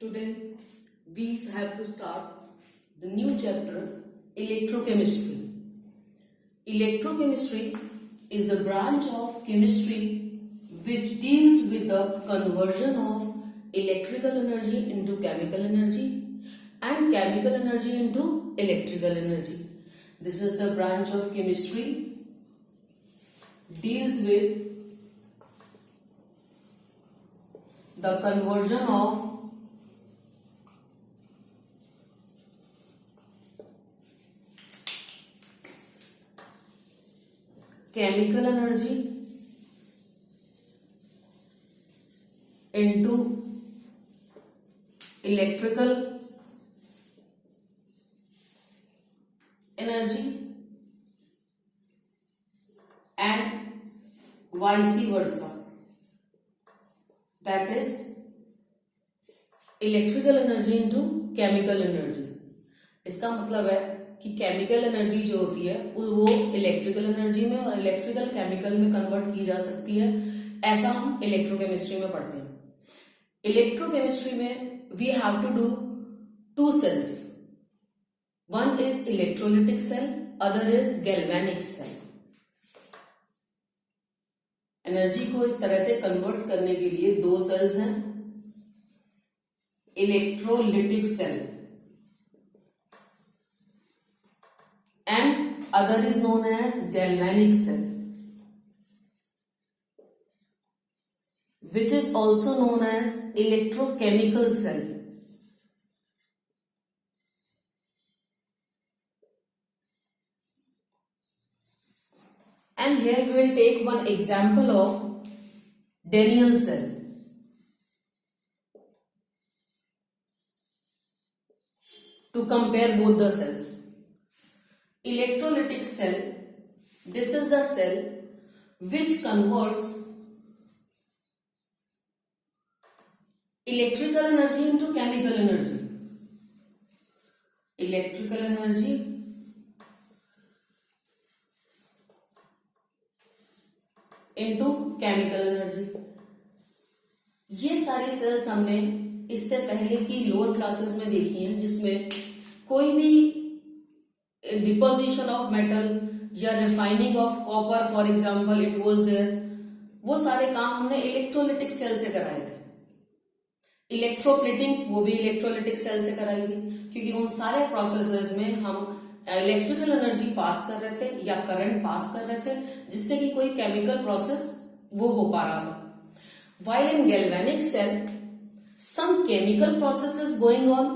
Today we have to start the new chapter, Electrochemistry. Electrochemistry is the branch of chemistry which deals with the conversion of electrical energy into chemical energy and chemical energy into electrical energy. This is the branch of chemistry deals with the conversion of chemical energy into electrical energy and vice versa. That is electrical energy into chemical energy. इसका मतलब है कि chemical energy जो होती है वो electrical energy में और इलेक्ट्रिकल केमिकल में कन्वर्ट की जा सकती है. ऐसा हम इलेक्ट्रोकेमिस्ट्री में पढ़ते हैं. इलेक्ट्रोकेमिस्ट्री में we have to do two cells. One is electrolytic cell, other is galvanic cell. Energy को इस तरह से कन्वर्ट करने के लिए दो सेल्स हैं. Electrolytic cell and other is known as galvanic cell, which is also known as electrochemical cell. And here we will take one example of Daniell cell. To compare both the cells. Electrolytic cell, this is the cell which converts electrical energy into chemical energy. Electrical energy into chemical energy. ये सारी sales हमने इससे पहले की lower classes में देखी हैं, जिसमें कोई भी डिपोजिशन ऑफ मेटल या refining of copper for example it was there, वो सारे काम हमने इलेक्ट्रोलिटिक सेल से कराए थे. इलेक्ट्रोप्लेटिंग वो भी इलेक्ट्रोलिटिक सेल से कराई थी, क्योंकि उन सारे प्रोसेसेस में हम इलेक्ट्रिकल एनर्जी पास कर रहे थे या करंट पास कर रहे थे, जिससे कि कोई केमिकल प्रोसेस वो हो पा रहा था. While in galvanic cell some chemical process is going on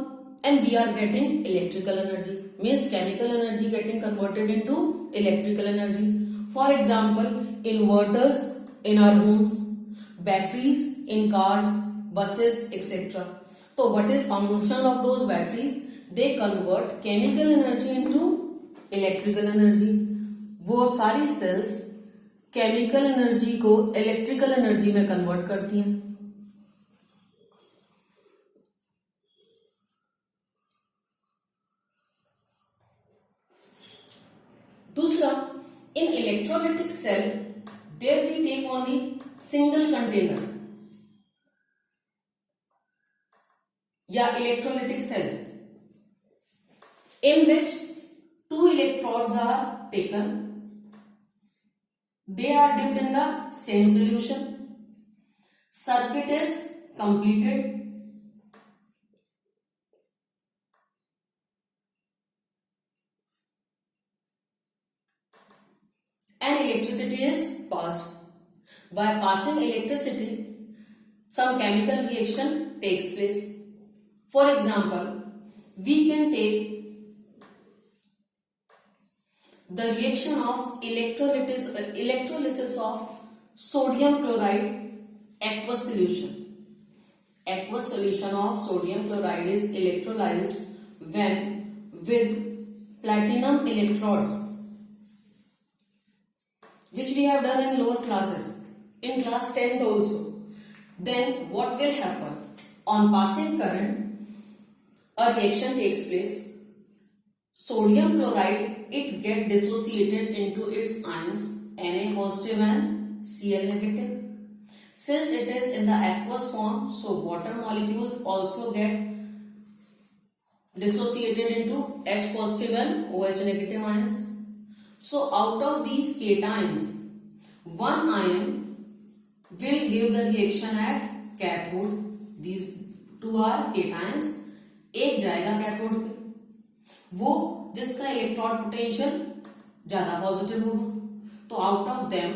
and we are getting electrical energy, means chemical energy getting converted into electrical energy. For example, inverters in our homes, batteries in cars, buses, etc. So what is function of those batteries? They convert chemical energy into electrical energy. वो सारी cells chemical energy को electrical energy में convert करती हैं. दूसरा, in electrolytic cell there we take only single container या electrolytic cell in which two electrodes are taken. They are dipped in the same solution. Circuit is completed. And electricity is passed. By passing electricity, some chemical reaction takes place. For example, we can take the reaction of electrolysis of sodium chloride aqueous solution. Aqueous solution of sodium chloride is electrolyzed when with platinum electrodes, which we have done in lower classes, in class 10th also. Then what will happen? On passing current, a reaction takes place. Sodium chloride, it get dissociated into its ions Na positive and Cl negative. Since it is in the aqueous form, so water molecules also get dissociated into H positive and OH negative ions. So out of these cations, one ion will give the reaction at cathode. These two are cations. एक जाएगा cathode पे, वो जिसका electron potential ज्यादा positive होगा. तो out of them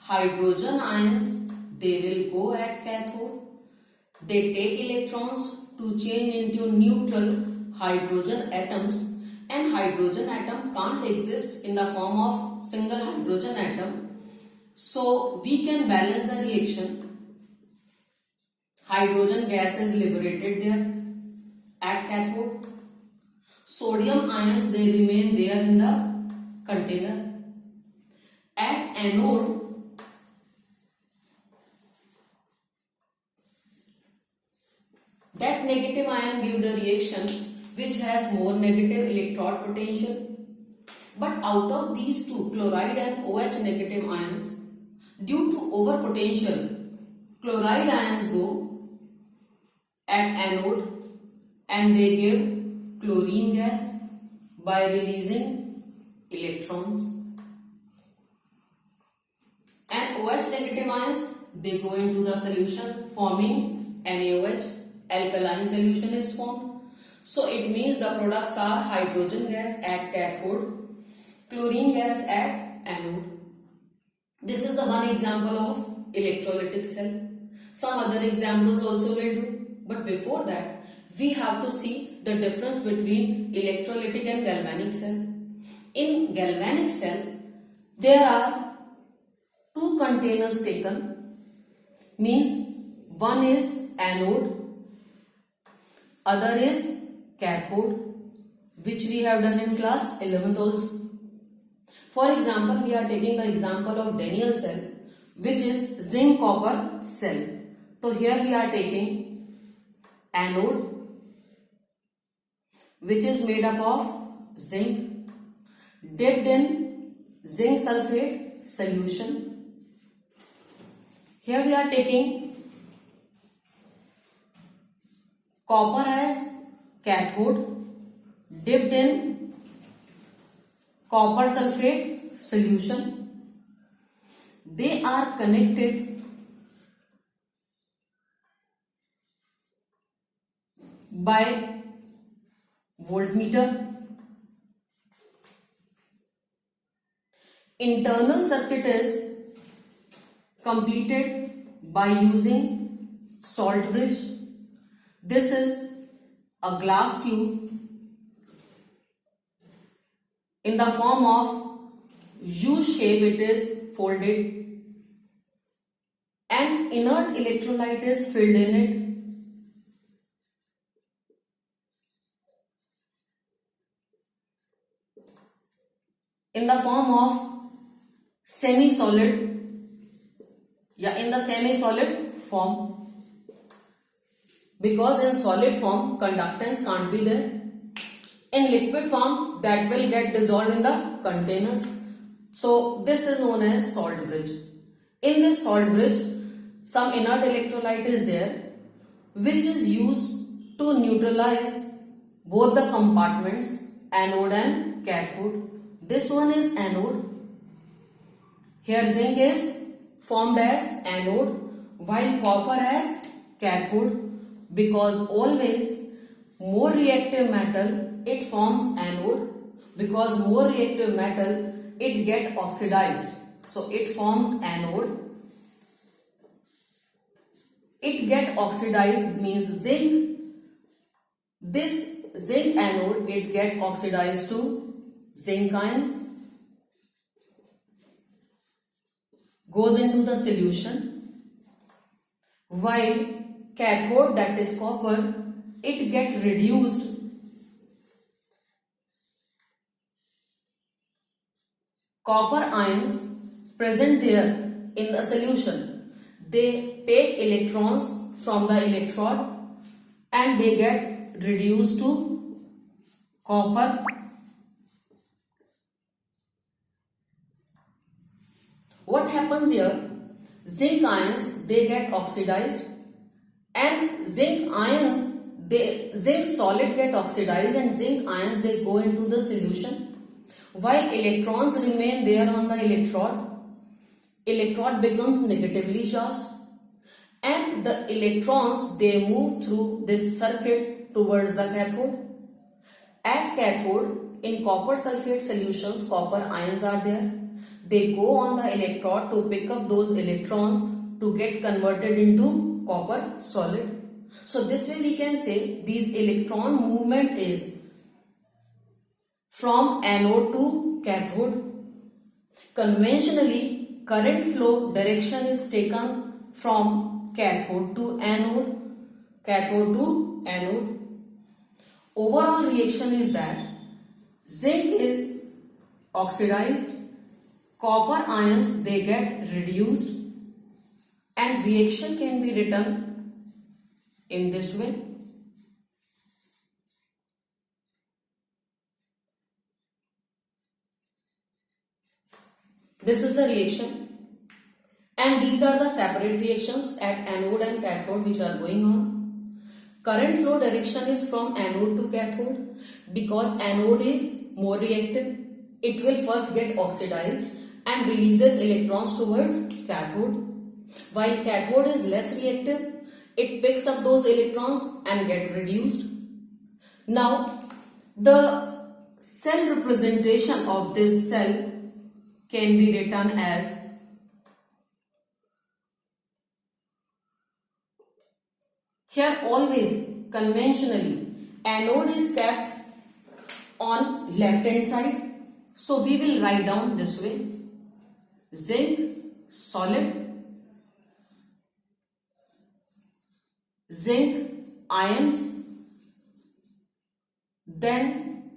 hydrogen ions they will go at cathode. They take electrons to change into neutral hydrogen atoms, and hydrogen atom can't exist in the form of single hydrogen atom. So we can balance the reaction. Hydrogen gas is liberated there at cathode. Sodium ions, they remain there in the container. At anode, that negative ion give the reaction which has more negative electrode potential. But out of these two, chloride and OH negative ions, due to overpotential, chloride ions go at anode and they give chlorine gas by releasing electrons. And OH negative ions, they go into the solution forming NaOH. Alkaline solution is formed. So it means the products are hydrogen gas at cathode, chlorine gas at anode. This is the one example of electrolytic cell. Some other examples also will do. But before that, we have to see the difference between electrolytic and galvanic cell. In galvanic cell, there are two containers taken. Means one is anode, other is cathode, which we have done in class 11th also. For example, we are taking the example of Daniell cell, which is zinc copper cell. So here we are taking anode, which is made up of zinc dipped in zinc sulfate solution. Here we are taking copper as cathode dipped in copper sulfate solution. They are connected by voltmeter. Internal circuit is completed by using salt bridge. This is a glass tube in the form of U shape. It is folded and inert electrolyte is filled in it. In the form of semi-solid, in the semi-solid form, because in solid form conductance can't be there. In liquid form, that will get dissolved in the containers. So this is known as salt bridge. In this salt bridge, some inert electrolyte is there, which is used to neutralize both the compartments, anode and cathode. This one is anode. Here zinc is formed as anode, while copper as cathode. Because always more reactive metal, it forms anode. Because more reactive metal, it get oxidized. So it forms anode. It get oxidized means zinc. This zinc anode, it get oxidized to zinc ions. Goes into the solution. While cathode, that is copper, it get reduced copper ions present there in the solution. They take electrons from the electrode and they get reduced to copper. What happens here? zinc ions, they get oxidized, and zinc solid get oxidized, and zinc ions, they go into the solution, while electrons remain there on the electrode. Electrode becomes negatively charged, and the electrons, they move through this circuit towards the cathode. At cathode, in copper sulfate solutions, copper ions are there. They go on the electrode to pick up those electrons to get converted into copper solid. So this way we can say these electron movement is from anode to cathode. Conventionally, current flow direction is taken from cathode to anode, cathode to anode. Overall reaction is that zinc is oxidized, copper ions, they get reduced, and reaction can be written in this way. This is the reaction, and these are the separate reactions at anode and cathode which are going on. Current flow direction is from anode to cathode because anode is more reactive. It will first get oxidized and releases electrons towards cathode. While cathode is less reactive, it picks up those electrons and get reduced. Now, the cell representation of this cell can be written as here always conventionally anode is kept on left hand side, so we will write down this way: zinc solid, zinc ions, then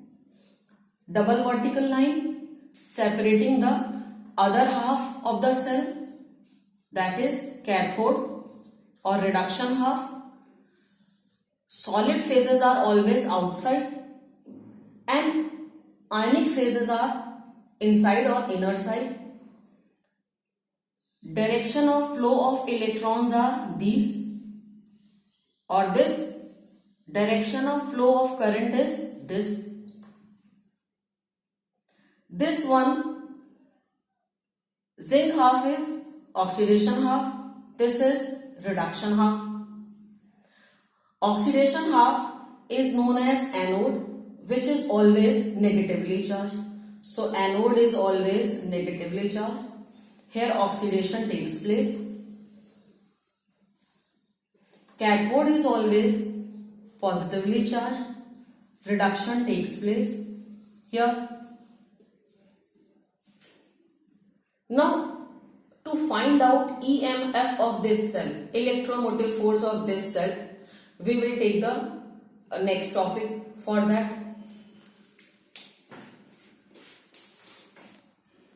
double vertical line separating the other half of the cell, that is cathode or reduction half. Solid phases are always outside and ionic phases are inside or inner side. Direction of flow of electrons are these, or this. Direction of flow of current is this. This one, zinc half is oxidation half, this is reduction half. Oxidation half is known as anode, which is always negatively charged. So anode is always negatively charged. Here oxidation takes place. Cathode is always positively charged. Reduction takes place here. Now, to find out EMF of this cell, electromotive force of this cell, we will take the next topic for that.